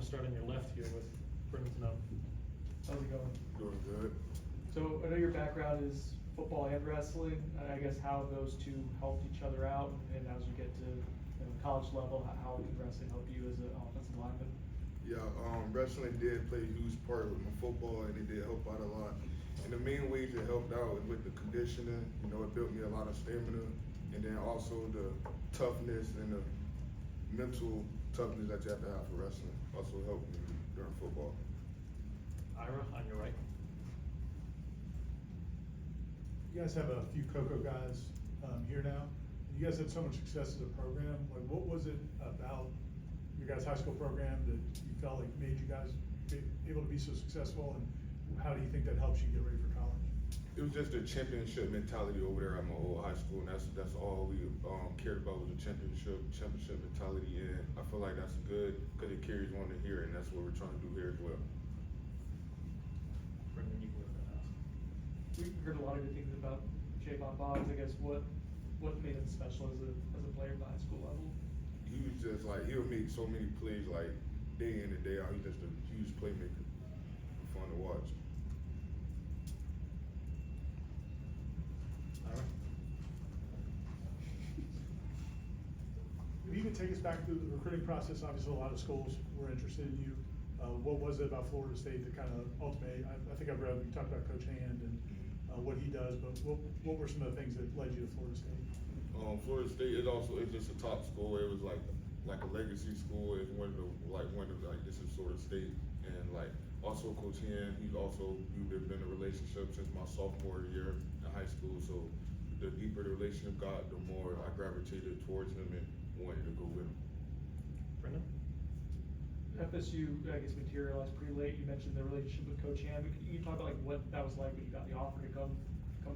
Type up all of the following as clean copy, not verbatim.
gonna start on your left here with Brendan. How's it going? Doing good. So I know your background is football and wrestling. I guess how those two helped each other out, and as you get to college level, how can wrestling help you as an offensive lineman? Yeah, wrestling did play a huge part with my football, and it did help out a lot. And the main ways it helped out was with the conditioning. You know, it built me a lot of stamina, and then also the toughness and the mental toughness that you have to have for wrestling also helped me during football. Ira, on your right. You guys have a few Cocoa guys here now. You guys had so much success as a program. Like, what was it about your guys' high school program that you felt like made you guys be able to be so successful, and how do you think that helps you get ready for college? It was just the championship mentality over there at my old high school, and that's all we cared about was the championship mentality, and I feel like that's good because it carries on to here, and that's what we're trying to do here as well. Brendan, you can go to that house. We heard a lot of good things about Javon Boggs. I guess what made him special as a player at the high school level? He was just like, he'll make so many plays like day in and day out. He's just a huge playmaker. Fun to watch. If you could take us back through the recruiting process, obviously a lot of schools were interested in you. What was it about Florida State that kind of ultimately, I think I've read, you talked about Coach Hand and what he does, but what were some of the things that led you to Florida State? Florida State is just a top school. It was like a legacy school. It's one of the this is Florida State, and like also Coach Hand, we've been in a relationship since my sophomore year in high school. So the deeper the relationship got, the more I gravitated towards him and wanted to go with him. Brendan? FSU, I guess, materialized pretty late. You mentioned the relationship with Coach Hand. But can you talk about like what that was like when you got the offer to come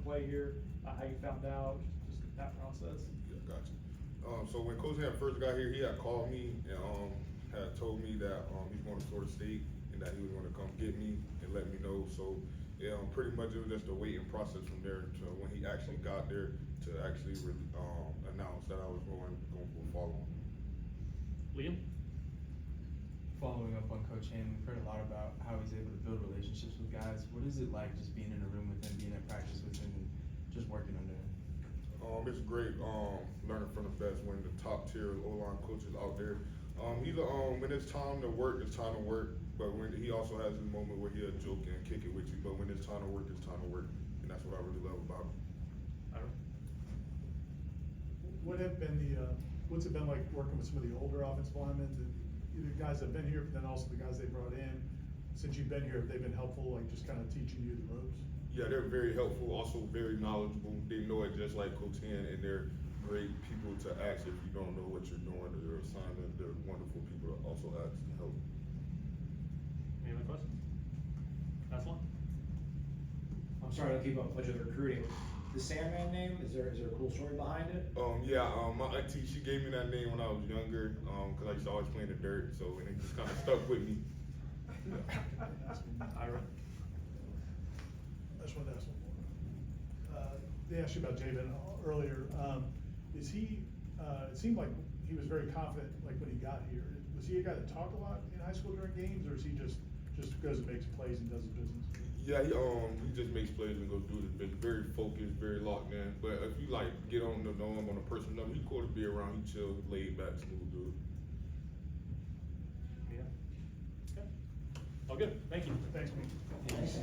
play here? How you found out, just that process. Yeah, gotcha. So when Coach Hand first got here, he had called me and had told me that he's going to Florida State and that he was going to come get me and let me know. So yeah, pretty much it was just a waiting process from there to when he actually got there to actually announce that I was going for follow. Liam? Following up on Coach Hand, we've heard a lot about how he's able to build relationships with guys. What is it like just being in a room with him, being at practice with him, and just working under him? It's great learning from the best, one of the top tier O-line coaches out there. When it's time to work, it's time to work. But when he also has his moment where he'll joke and kick it with you. But when it's time to work, it's time to work, and that's what I really love about him. Ira? What's it been like working with some of the older offensive linemen, the guys that have been here, but then also the guys they brought in? Since you've been here, have they been helpful, like just kind of teaching you the ropes? Yeah, they're very helpful, also very knowledgeable. They know it just like Coach Hand, and they're great people to ask if you don't know what you're doing or your assignment. They're wonderful people to also ask to help. Any other questions? That's one. I'm sorry to keep up much of the recruiting. The Sandman name, is there a cool story behind it? My auntie, she gave me that name when I was younger, cause I used to always play in the dirt, so and it just kind of stuck with me. Ira? I just wanted to ask one more. They asked you about Javen earlier. Is he? It seemed like he was very confident, like when he got here. Was he a guy that talked a lot in high school during games, or is he just goes and makes plays and does his business? Yeah, he just makes plays and goes do his business. Very focused, very locked in. But if you like get on to know him on a personal level, he's cool to be around. He chill, laid back, smooth dude. Yeah. Okay. All good. Thank you. Thanks, man. Thanks.